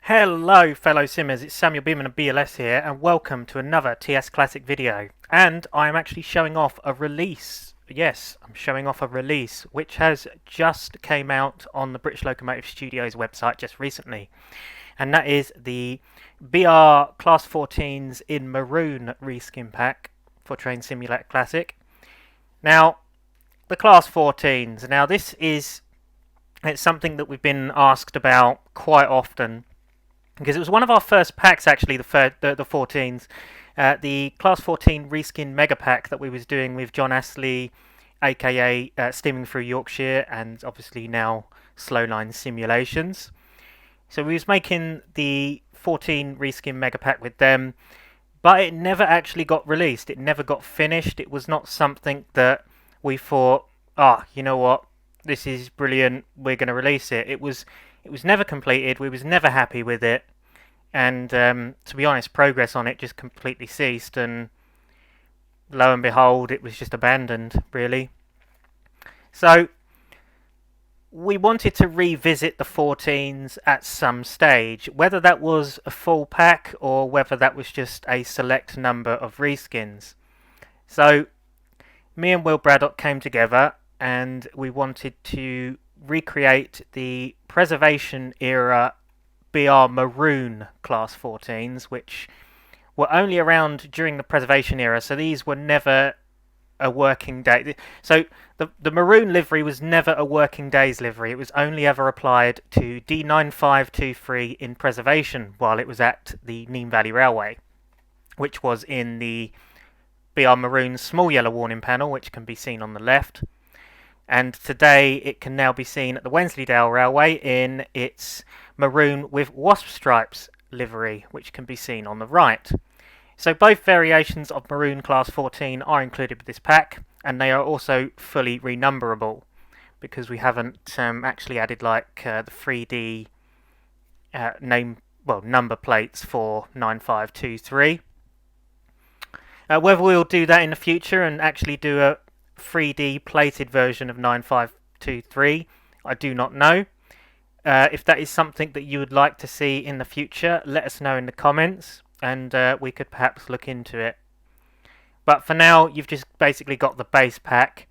Hello fellow simmers, it's Samuel Beeman of BLS here and welcome to another TS Classic video. And I'm actually showing off a release. Yes, I'm showing off a release which has just came out on the British Locomotive Studios website just recently. And that is the BR Class 14s in Maroon reskin pack for Train Simulator Classic. Now, the Class 14s. Now it's something that we've been asked about quite often, because it was one of our first packs actually, the 14s, the Class 14 Reskin Mega Pack that we was doing with John Astley, aka Steaming Through Yorkshire, and obviously now Slowline Simulations. So we was making the 14 Reskin Mega Pack with them, but it never actually got released. It never got finished. It was not something that we thought, you know what, this is brilliant, we're going to release it. It was never completed. We was never happy with it, and to be honest, progress on it just completely ceased. And lo and behold, it was just abandoned, really. So we wanted to revisit the 14s at some stage, whether that was a full pack or whether that was just a select number of reskins. So me and Will Braddock came together and we wanted to recreate the preservation era BR Maroon Class 14s, which were only around during the preservation era, so these were never a working day. So the Maroon livery was never a working day's livery. It was only ever applied to D9523 in preservation while it was at the Nene Valley Railway, which was in the BR Maroon small yellow warning panel, which can be seen on the left. And today it can now be seen at the Wensleydale Railway in its maroon with wasp stripes livery, which can be seen on the right. So both variations of Maroon Class 14 are included with this pack, and they are also fully renumberable, because we haven't actually added like the 3D number plates for 9523. Whether we'll do that in the future and actually do a 3D plated version of 9523, I do not know. If that is something that you would like to see in the future, let us know in the comments, and we could perhaps look into it. But for now, you've just basically got the base pack.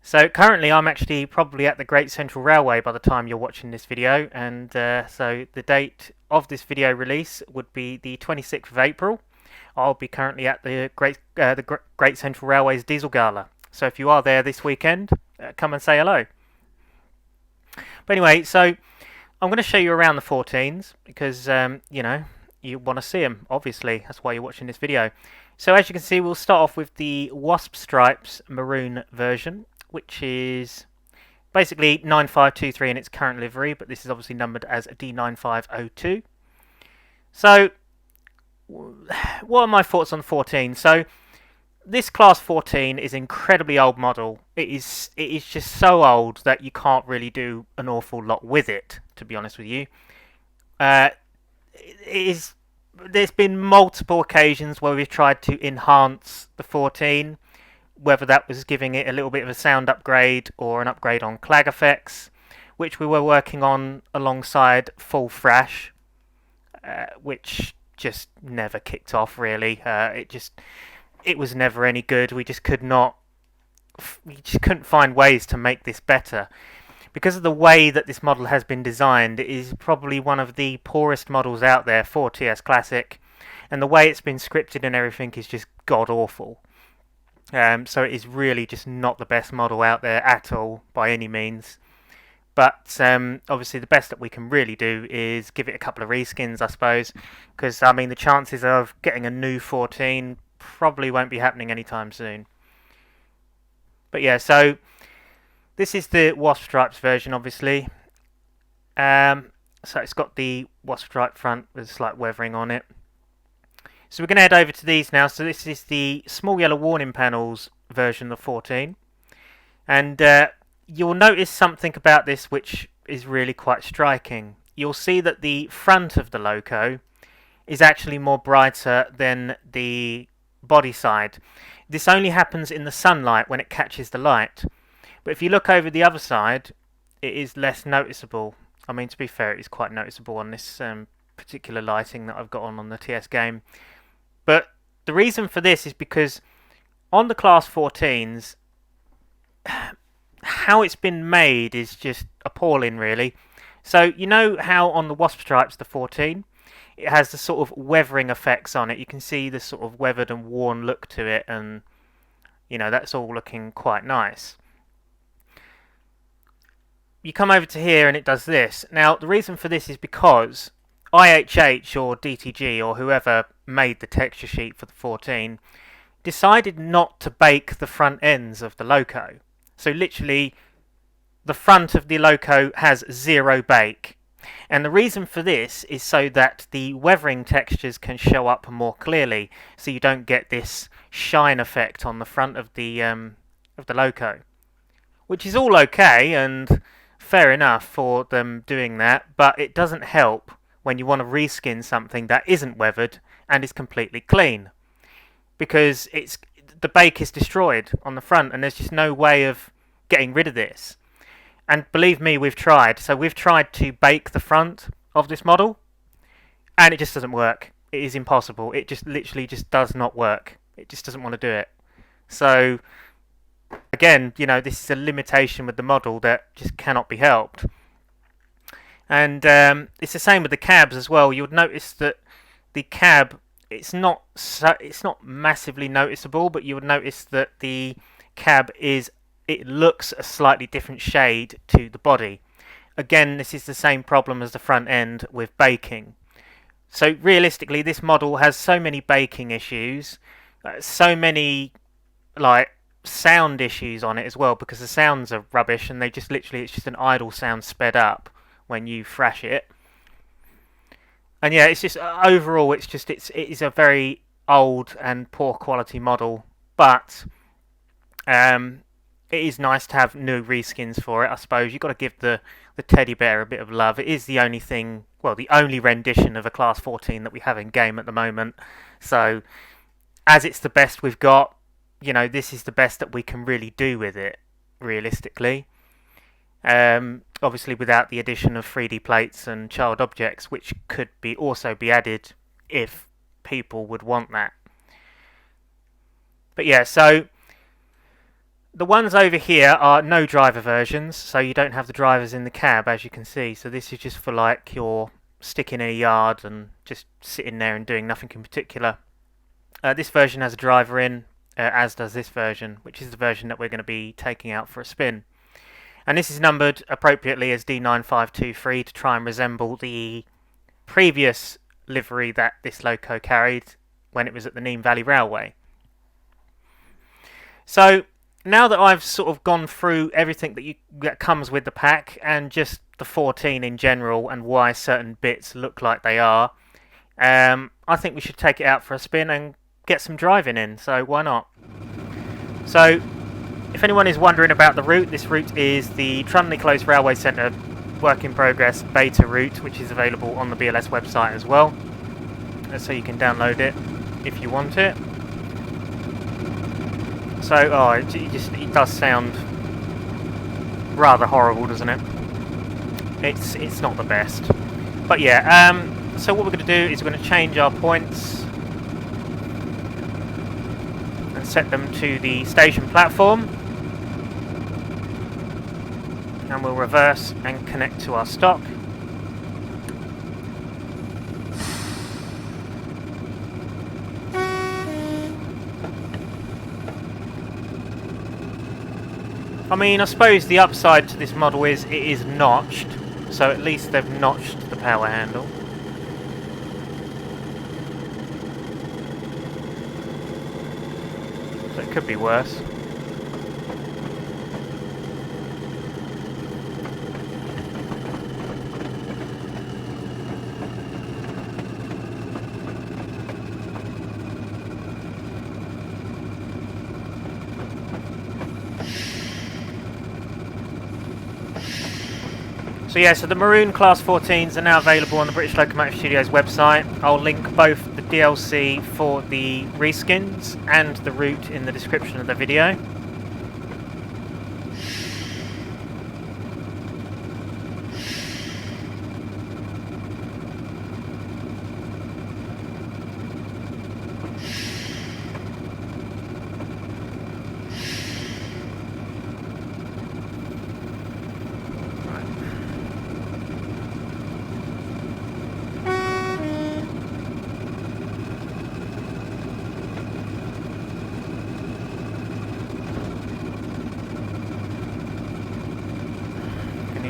So currently I'm actually probably at the Great Central Railway by the time you're watching this video, and so the date of this video release would be the 26th of April. I'll be currently at the Great Central Railway's Diesel Gala. So if you are there this weekend, come and say hello. But anyway, so I'm going to show you around the 14s because, you want to see them, obviously. That's why you're watching this video. So as you can see, we'll start off with the Wasp Stripes Maroon version, which is basically 9523 in its current livery, but this is obviously numbered as a D9502. So what are my thoughts on 14? So this Class 14 is an incredibly old model. It is just so old that you can't really do an awful lot with it, to be honest with you. There's been multiple occasions where we've tried to enhance the 14, whether that was giving it a little bit of a sound upgrade or an upgrade on clag effects, which we were working on alongside Full Thrash, which just never kicked off, really. It was never any good. We just couldn't find ways to make this better. Because of the way that this model has been designed, it is probably one of the poorest models out there for TS Classic, and the way it's been scripted and everything is just god-awful. So it is really just not the best model out there at all, by any means. But obviously the best that we can really do is give it a couple of reskins, I suppose, because I mean the chances of getting a new 14 probably won't be happening anytime soon. But yeah, so this is the Wasp Stripes version, obviously. So it's got the Wasp Stripe front with slight weathering on it. So we're going to head over to these now. So this is the small yellow warning panels version of 14. And you'll notice something about this which is really quite striking. You'll see that the front of the loco is actually more brighter than the body side. This only happens in the sunlight when it catches the light. But if you look over the other side, it is less noticeable. I mean, to be fair, it's quite noticeable on this particular lighting that I've got on the TS game. But the reason for this is because on the Class 14s, how it's been made is just appalling, really. So, you know how on the Wasp Stripes, the 14, it has the sort of weathering effects on it. You can see the sort of weathered and worn look to it, and, you know, that's all looking quite nice. You come over to here and it does this. Now, the reason for this is because IHH or DTG or whoever made the texture sheet for the 14 decided not to bake the front ends of the loco. So literally, the front of the loco has 0 bake. And the reason for this is so that the weathering textures can show up more clearly, so you don't get this shine effect on the front of the loco. Which is all okay and fair enough for them doing that, but it doesn't help when you want to reskin something that isn't weathered and is completely clean, because the bake is destroyed on the front and there's just no way of getting rid of this. And believe me, we've tried. So we've tried to bake the front of this model and it just doesn't work. It is impossible. It just literally just does not work. It just doesn't want to do it. So again, you know, this is a limitation with the model that just cannot be helped. And it's the same with the cabs as well. You would notice that the cab, it's not massively noticeable, but you would notice that the cab it looks a slightly different shade to the body. Again, this is the same problem as the front end with baking. So realistically, this model has so many baking issues, so many like sound issues on it as well, because the sounds are rubbish and it's just an idle sound sped up when you thrash it. And yeah, it's just overall it is a very old and poor quality model, but it is nice to have new reskins for it. I suppose you've got to give the teddy bear a bit of love. It is the only thing, well, the only rendition of a Class 14 that we have in game at the moment. So as it's the best we've got, you know, this is the best that we can really do with it, realistically. Obviously without the addition of 3D plates and child objects, which could also be added if people would want that. But yeah, so the ones over here are no driver versions, so you don't have the drivers in the cab, as you can see. So this is just for like you're sticking in a yard and just sitting there and doing nothing in particular. This version has a driver in, as does this version, which is the version that we're going to be taking out for a spin. And this is numbered appropriately as D9523 to try and resemble the previous livery that this loco carried when it was at the Nîmes Valley Railway. So now that I've sort of gone through everything that comes with the pack and just the 14 in general and why certain bits look like they are, I think we should take it out for a spin and get some driving in, so why not? So if anyone is wondering about the route, this route is the Trunley Close Railway Centre work in progress beta route, which is available on the BLS website as well, so you can download it if you want it. So, it does sound rather horrible, doesn't it? It's not the best. But yeah, so what we're going to do is we're going to change our points and set them to the station platform. And we'll reverse and connect to our stock. I mean, I suppose the upside to this model is it is notched, so at least they've notched the power handle. So it could be worse. So yeah, so the Maroon Class 14s are now available on the British Locomotive Studios website. I'll link both the DLC for the reskins and the route in the description of the video.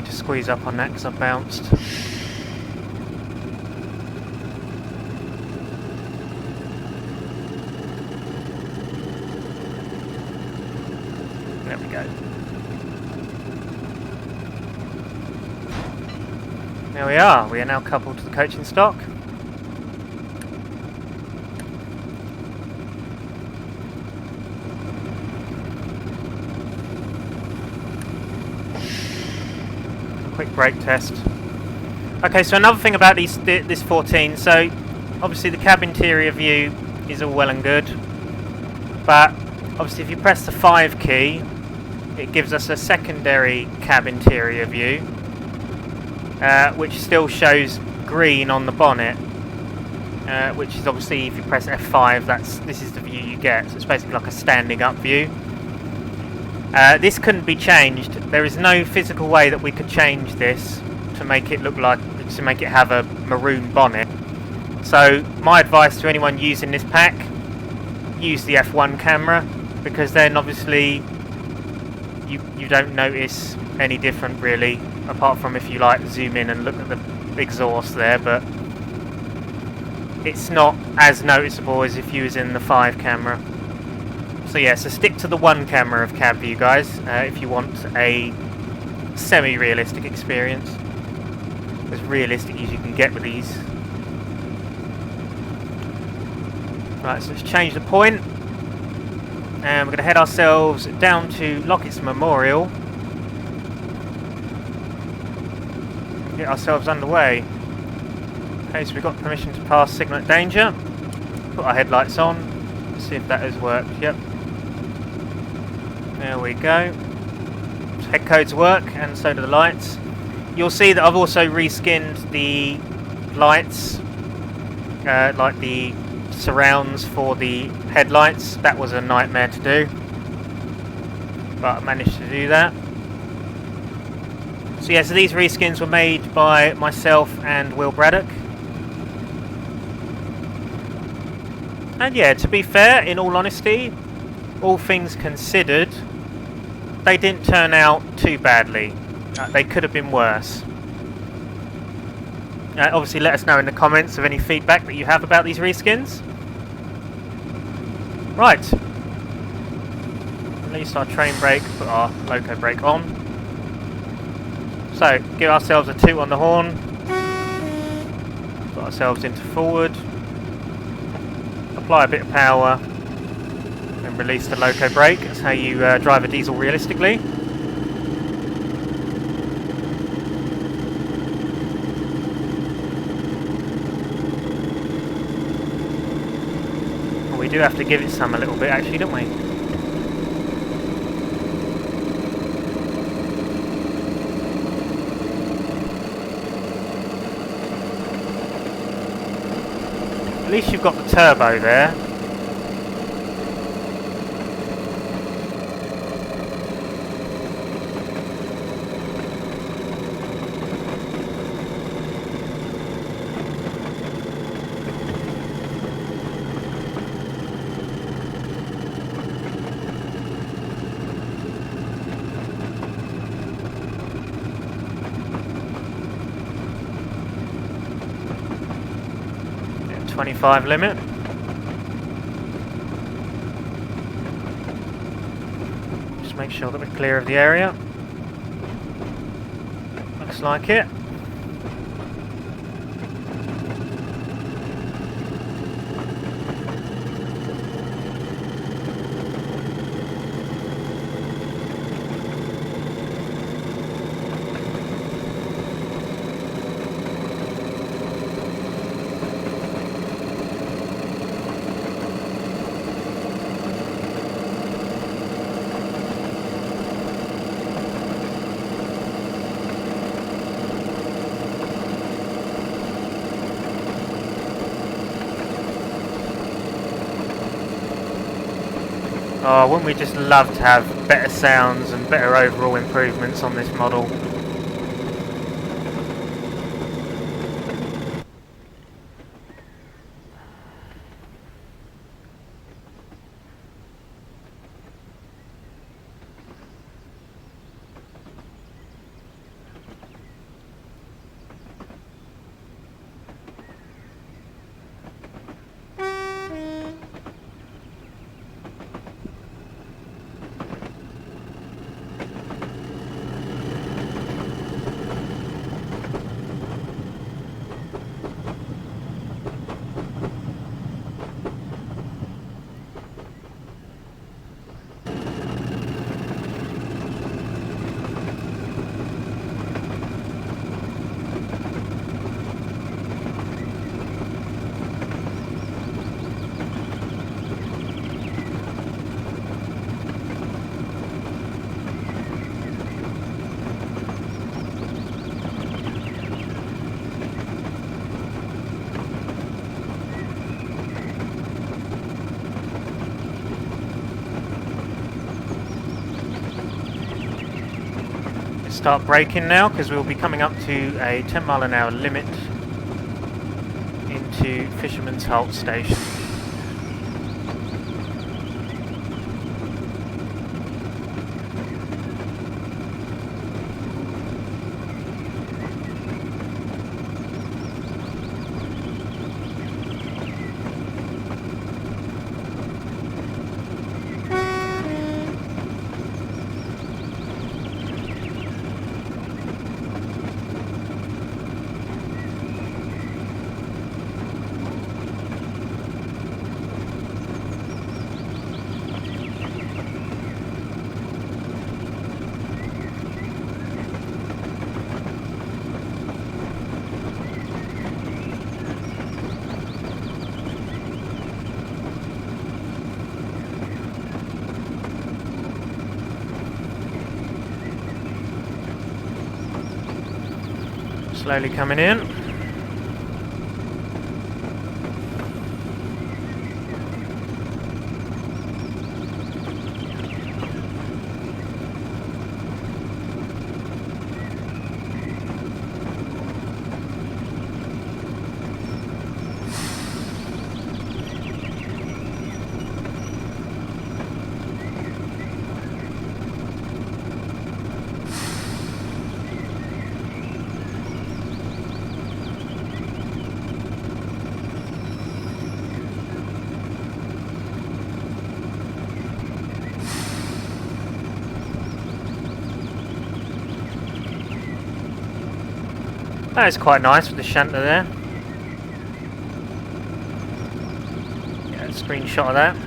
need to squeeze up on that because I've bounced. There we go. There we are. We are now coupled to the coaching stock. Quick brake test. Okay, so another thing about this 14, so obviously the cab interior view is all well and good, but obviously if you press the 5 key, it gives us a secondary cab interior view, which still shows green on the bonnet, which is obviously if you press F5, this is the view you get, so it's basically like a standing up view. This couldn't be changed. There is no physical way that we could change this to make it look like, to make it have a maroon bonnet. So my advice to anyone using this pack, use the F1 camera, because then obviously you don't notice any different really, apart from if you like zoom in and look at the exhaust there, but it's not as noticeable as if you was in the 5 camera. So yeah, so stick to the 1 camera of cab view, guys, if you want a semi-realistic experience. As realistic as you can get with these. Right, so let's change the point. And we're going to head ourselves down to Lockett's Memorial. Get ourselves underway. Okay, so we've got permission to pass signal at danger. Put our headlights on. See if that has worked. Yep. There we go. Head codes work, and so do the lights. You'll see that I've also reskinned the lights, like the surrounds for the headlights. That was a nightmare to do, but I managed to do that. So yeah, so these reskins were made by myself and Will Braddock. And yeah, to be fair, in all honesty, all things considered, they didn't turn out too badly. They could have been worse. Obviously let us know in the comments of any feedback that you have about these reskins. Right. Release our train brake, put our loco brake on. So, give ourselves a toot on the horn. Put ourselves into forward. Apply a bit of power. And release the loco brake. That's how you drive a diesel realistically. Well, we do have to give it some a little bit actually, don't we? At least you've got the turbo there. Yeah, 25 limit. Just make sure that we're clear of the area. Looks like it. Oh, wouldn't we just love to have better sounds and better overall improvements on this model? start braking now, because we'll be coming up to a 10-mile-an-hour limit into Fisherman's Halt Station. Slowly coming in. That is quite nice with the shanter there. Get a screenshot of that.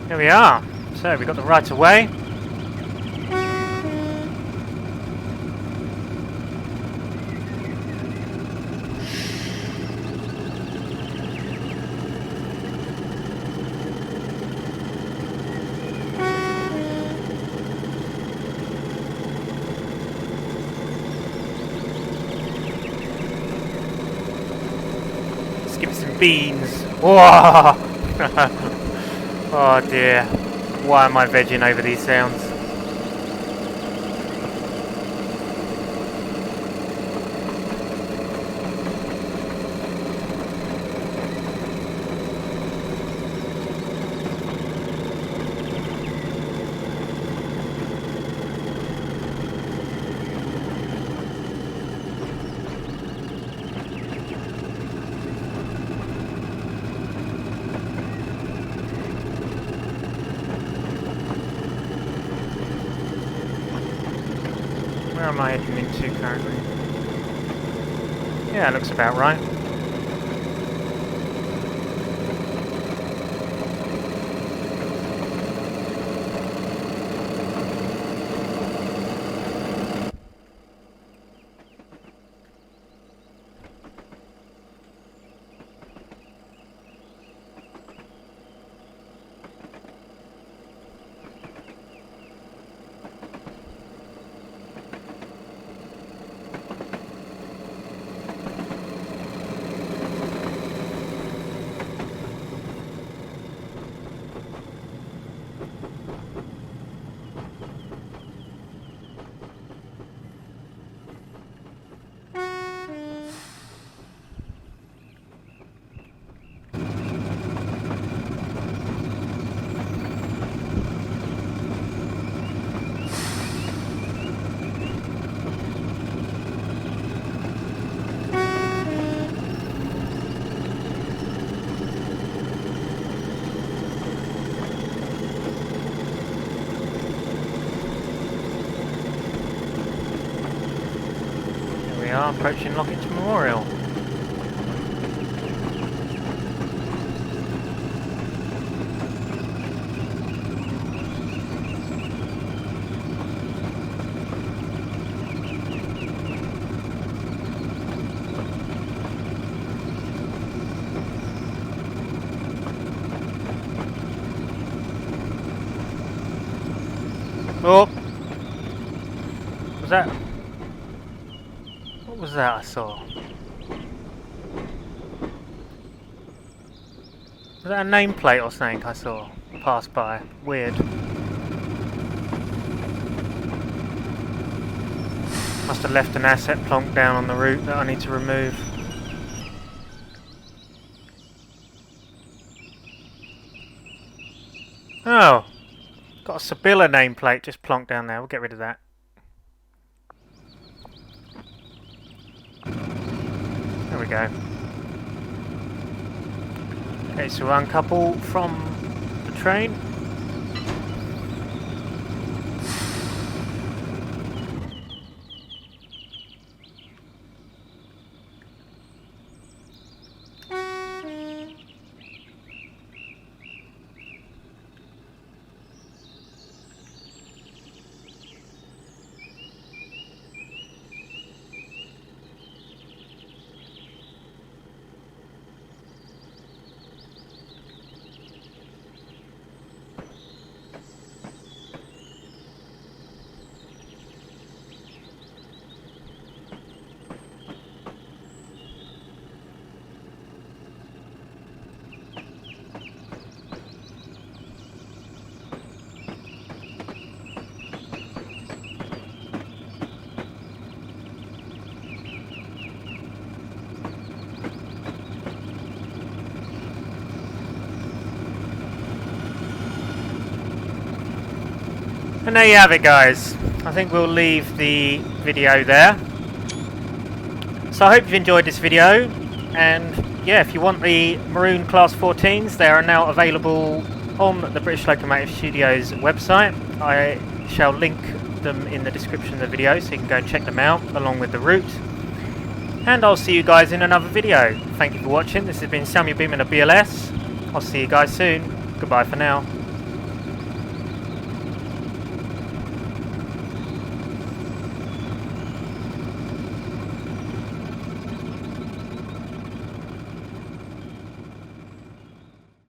Here we are. So we've got the right of way. Let's give it some beans. Whoa! Oh dear, why am I vegging over these sounds? Where am I heading into currently? Yeah, looks about right. are, approaching Lockett Memorial. Oh! Was that... What was that I saw? Was that a nameplate or something I saw pass by? Weird. Must have left an asset plonked down on the route that I need to remove. Oh! Got a Sibylla nameplate just plonked down there. We'll get rid of that. There we go. Okay, so we'll uncouple from the train. And there you have it, guys. I think we'll leave the video there. So I hope you've enjoyed this video, and yeah, if you want the Maroon Class 14s, they are now available on the British Locomotive Studios website. I shall link them in the description of the video so you can go and check them out along with the route. And I'll see you guys in another video. Thank you for watching. This has been Samuel Beeman of BLS. I'll see you guys soon. Goodbye for now.